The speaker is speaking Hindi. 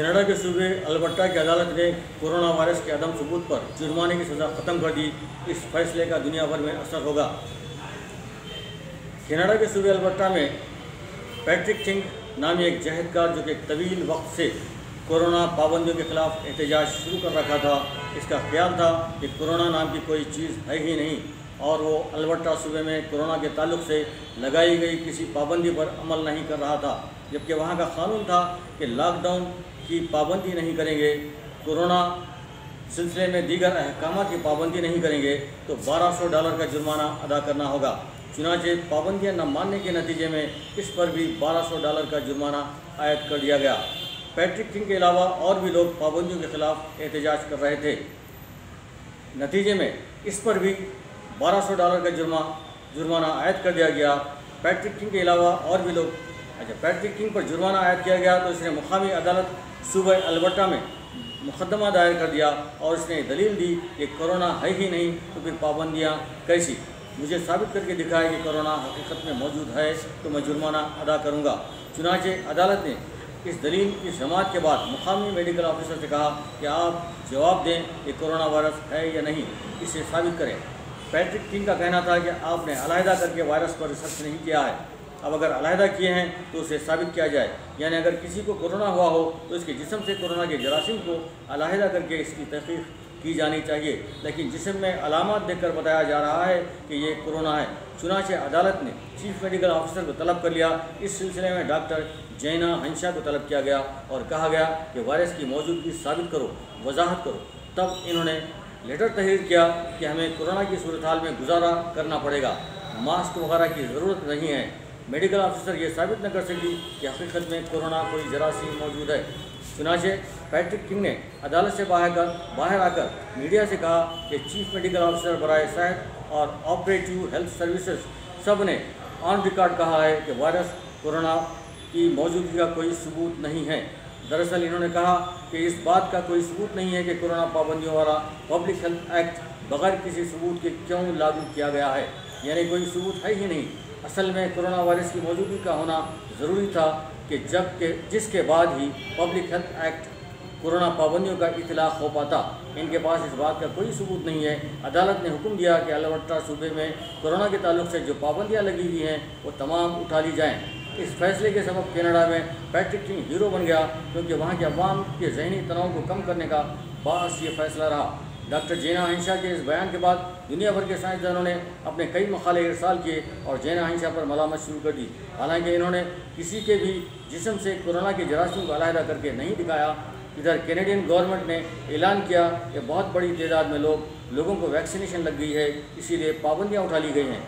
कनाडा के सूबे अल्बर्टा की अदालत ने कोरोना वायरस के अदम सबूत पर जुर्माने की सज़ा ख़त्म कर दी। इस फैसले का दुनिया भर में असर होगा। कनाडा के सूबे अल्बर्टा में पैट्रिक किंग नामी एक जहदकार जो कि तवील वक्त से कोरोना पाबंदियों के खिलाफ एहतजाज शुरू कर रखा था, इसका ख्याल था कि कोरोना नाम की कोई चीज़ है ही नहीं और वो अल्बर्टा सूबे में कोरोना के ताल्लुक से लगाई गई किसी पाबंदी पर अमल नहीं कर रहा था, जबकि वहाँ का कानून था कि लॉकडाउन की पाबंदी नहीं करेंगे, कोरोना सिलसिले में दीगर अहकाम की पाबंदी नहीं करेंगे तो $1200 का जुर्माना अदा करना होगा। चुनांचे पाबंदियाँ न मानने के नतीजे में इस पर भी $1200 का जुर्माना आयद कर दिया गया। पैट्रिक किंग के अलावा और भी लोग पाबंदियों के खिलाफ एहतजाज कर रहे थे। नतीजे में इस पर भी $1200 का जुर्माना आयद कर दिया गया। पैट्रिक किंग के अलावा और भी लोग पैट्रिक किंग पर जुर्माना आयद किया गया तो इसने मुकामी अदालत सूबा अल्बर्टा में मुकदमा दायर कर दिया और इसने दलील दी कि कोरोना है ही नहीं तो फिर पाबंदियाँ कैसी, मुझे साबित करके दिखाया कि कोरोना हकीकत में मौजूद है तो मैं जुर्माना अदा करूँगा। चुनांचे अदालत ने इस दलील की समाअत के बाद मुकामी मेडिकल ऑफिसर से कहा कि आप जवाब दें कि कोरोना वायरस है या नहीं, इसे साबित करें। पैट्रिक किंग का कहना था कि आपने अलहदा करके वायरस पर रिसर्च नहीं किया है, अब अगर अलहदा किए हैं तो उसे साबित किया जाए, यानी अगर किसी को कोरोना हुआ हो तो इसके जिस्म से कोरोना के जरासीम को अलहदा करके इसकी तहकीक की जानी चाहिए, लेकिन जिस्म में अलामत देखकर बताया जा रहा है कि ये कोरोना है। चुनांचे अदालत ने चीफ मेडिकल ऑफिसर को तलब कर लिया। इस सिलसिले में डॉक्टर जैना हंसा को तलब किया गया और कहा गया कि वायरस की मौजूदगी साबित करो, वजाहत करो। तब इन्होंने लेटर तहरीर किया कि हमें कोरोना की सूरत हाल में गुजारा करना पड़ेगा, मास्क वगैरह की ज़रूरत नहीं है। मेडिकल ऑफिसर ये साबित न कर सकी कि हकीकत में कोरोना कोई जरासीम मौजूद है। चुनांचे पैट्रिक किंग ने अदालत से बाहर आकर मीडिया से कहा कि चीफ मेडिकल ऑफिसर बराए सेहत और ऑपरेटिव हेल्थ सर्विसेज सब ने ऑन रिकॉर्ड कहा है कि वायरस कोरोना की मौजूदगी का कोई सबूत नहीं है। दरअसल इन्होंने कहा कि इस बात का कोई सबूत नहीं है कि कोरोना पाबंदियों वाला पब्लिक हेल्थ एक्ट बगैर किसी सबूत के क्यों लागू किया गया है, यानी कोई सबूत है ही नहीं। असल में कोरोना वायरस की मौजूदगी का होना ज़रूरी था कि जिसके बाद ही पब्लिक हेल्थ एक्ट कोरोना पाबंदियों का इतलाक़ हो पाता। इनके पास इस बात का कोई सबूत नहीं है। अदालत ने हुक्म दिया कि अल्बर्टा सूबे में कोरोना के ताल्लुक से जो पाबंदियाँ लगी हुई हैं वो तमाम उठा ली जाएँ। इस फैसले के सबब कनाडा में पैट्रिक किंग हीरो बन गया, क्योंकि वहाँ के अवाम के जहनी तनाव को कम करने का बास ये फैसला रहा। डॉक्टर जैना हंसा के इस बयान के बाद दुनिया भर के साइंसदानों ने अपने कई मकाले इरसाल किए और जैना हंसा पर मलामत शुरू कर दी। हालांकि इन्होंने किसी के भी जिस्म से कोरोना के जरासीम को अलहदा करके नहीं दिखाया। इधर कैनेडियन गवर्नमेंट ने ऐलान किया कि बहुत बड़ी तादाद में लोगों को वैक्सीनेशन लग गई है, इसीलिए पाबंदियाँ उठा ली गई हैं।